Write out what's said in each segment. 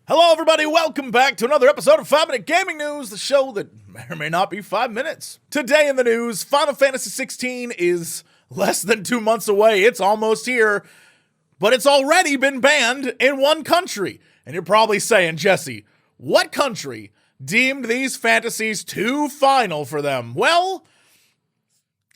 Hello, everybody. Welcome back to another episode of 5 Minute Gaming News, the show that may or may not be 5 minutes. Today in the news, Final Fantasy XVI is less than 2 months away. It's almost here, but it's already been banned in one country. And you're probably saying, Jesse, what country deemed these fantasies too final for them? Well,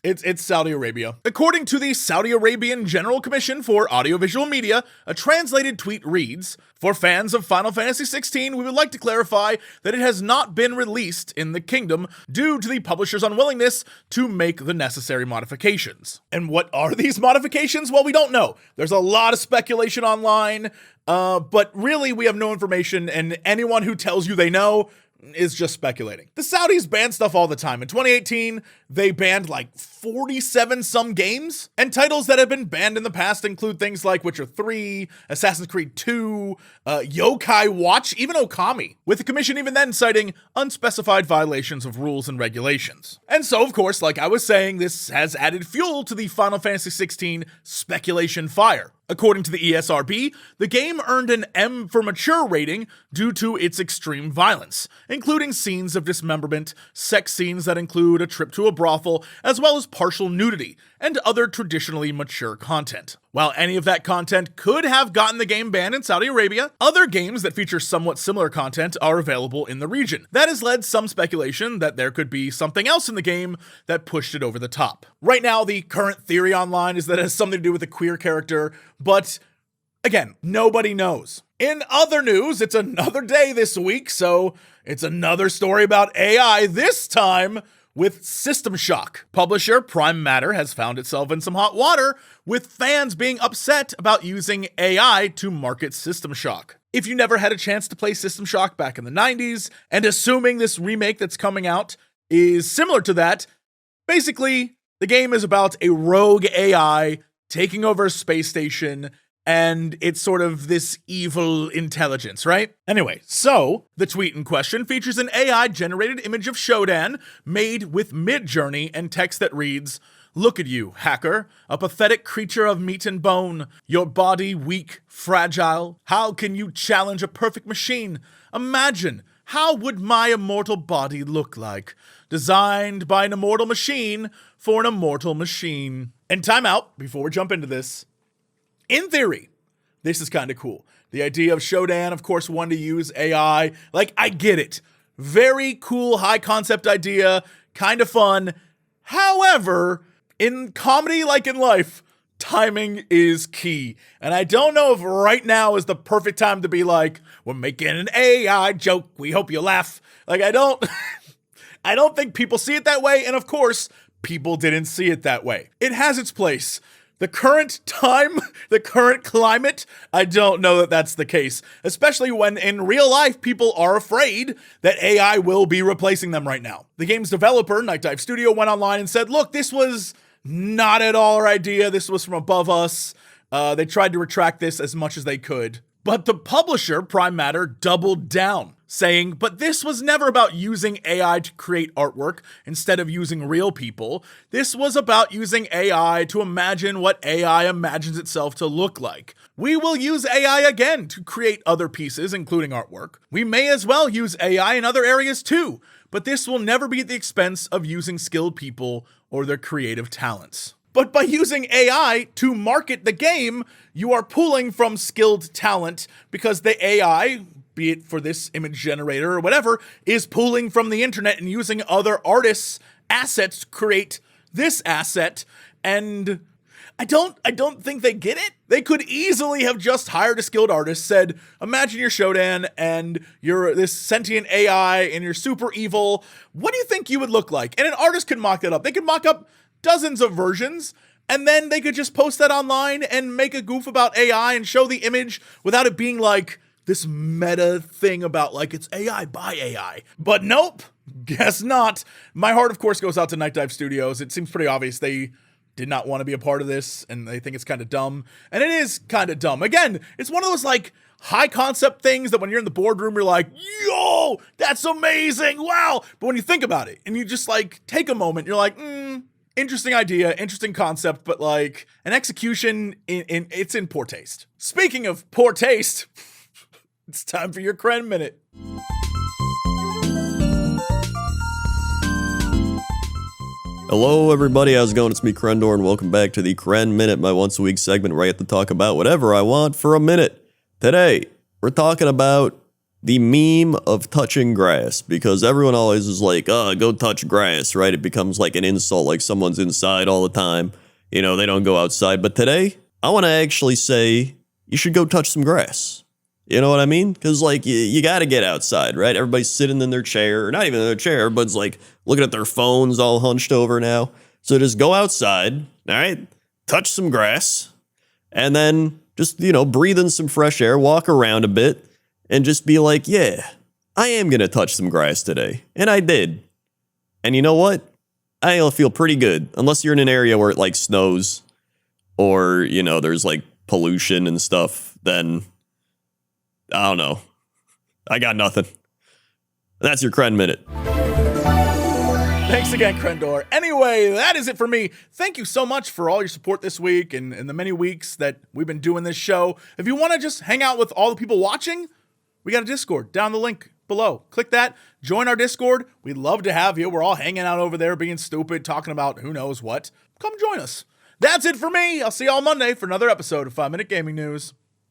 it's Saudi Arabia. According to the Saudi Arabian General Commission for Audiovisual Media, a translated tweet reads, "For fans of Final Fantasy XVI, we would like to clarify that it has not been released in the kingdom due to the publisher's unwillingness to make the necessary modifications." And what are these modifications? Well, we don't know. There's a lot of speculation online, but really we have no information, and anyone who tells you they know is just speculating. The Saudis ban stuff all the time. In 2018, they banned like 47 some games, and titles that have been banned in the past include things like Witcher 3, Assassin's Creed 2, Yokai Watch, even Okami, with the commission even then citing unspecified violations of rules and regulations. And so, of course, like I was saying, this has added fuel to the Final Fantasy XVI speculation fire. According to the ESRB, the game earned an M for mature rating due to its extreme violence, including scenes of dismemberment, sex scenes that include a trip to a brothel, as well as partial nudity, and other traditionally mature content. While any of that content could have gotten the game banned in Saudi Arabia, other games that feature somewhat similar content are available in the region. That has led some speculation that there could be something else in the game that pushed it over the top. Right now, the current theory online is that it has something to do with a queer character, but again, nobody knows. In other news, it's another day this week, so it's another story about AI, this time with System Shock. Publisher Prime Matter has found itself in some hot water, with fans being upset about using AI to market System Shock. If you never had a chance to play System Shock back in the 90s, and assuming this remake that's coming out is similar to that, basically, the game is about a rogue AI taking over a space station, and it's sort of this evil intelligence, right? Anyway, so the tweet in question features an AI-generated image of Shodan made with Midjourney and text that reads, "Look at you, hacker, a pathetic creature of meat and bone. Your body weak, fragile. How can you challenge a perfect machine? Imagine, how would my immortal body look like? Designed by an immortal machine for an immortal machine." And time out before we jump into this. In theory, this is kind of cool. The idea of Shodan, of course, wanting to use AI. Like, I get it. Very cool, high concept idea, kind of fun. However, in comedy like in life, timing is key. And I don't know if right now is the perfect time to be like, we're making an AI joke, we hope you laugh. Like, I don't think people see it that way. And of course, people didn't see it that way. It has its place. The current time, the current climate, I don't know that that's the case, especially when in real life people are afraid that AI will be replacing them right now. The game's developer, Night Dive Studio, went online and said, look, this was not at all our idea. This was from above us. They tried to retract this as much as they could. But the publisher, Prime Matter, doubled down, saying, but this was never about using AI to create artwork instead of using real people. This was about using AI to imagine what AI imagines itself to look like. We will use AI again to create other pieces, including artwork. We may as well use AI in other areas too, but this will never be at the expense of using skilled people or their creative talents. But by using AI to market the game, you are pulling from skilled talent because the AI, be it for this image generator or whatever, is pulling from the internet and using other artists' assets to create this asset. And I don't think they get it. They could easily have just hired a skilled artist, said, imagine you're Shodan and you're this sentient AI and you're super evil. What do you think you would look like? And an artist could mock that up. They could mock up dozens of versions, and then they could just post that online and make a goof about AI and show the image without it being like this meta thing about like it's AI by AI. But nope, guess not. My heart, of course, goes out to Night Dive Studios. It seems pretty obvious they did not want to be a part of this, and they think it's kind of dumb. And it is kind of dumb. Again, it's one of those like high concept things that when you're in the boardroom, you're like, yo, that's amazing, wow. But when you think about it and you just like take a moment, you're like, interesting idea, interesting concept, but like an execution it's in poor taste. Speaking of poor taste, It's time for your Kren Minute. Hello everybody, how's it going? It's me, Crendor, and welcome back to the Kren Minute, my once-a-week segment where I get to talk about whatever I want for a minute. Today, we're talking about the meme of touching grass, because everyone always is like, go touch grass, right? It becomes like an insult, like someone's inside all the time. You know, they don't go outside. But today, I want to actually say you should go touch some grass. You know what I mean? Because, like, you got to get outside, right? Everybody's sitting in their chair, or not even in their chair, but it's like looking at their phones all hunched over now. So just go outside, all right? Touch some grass, and then just, breathe in some fresh air, walk around a bit, and just be like, yeah, I am going to touch some grass today. And I did. And you know what? I feel pretty good, unless you're in an area where it, like, snows, or, there's, like, pollution and stuff, then I don't know. I got nothing. That's your Kren Minute. Thanks again, Crendor. Anyway, that is it for me. Thank you so much for all your support this week and the many weeks that we've been doing this show. If you want to just hang out with all the people watching, we got a Discord down the link below. Click that. Join our Discord. We'd love to have you. We're all hanging out over there being stupid, talking about who knows what. Come join us. That's it for me. I'll see you all Monday for another episode of 5 Minute Gaming News.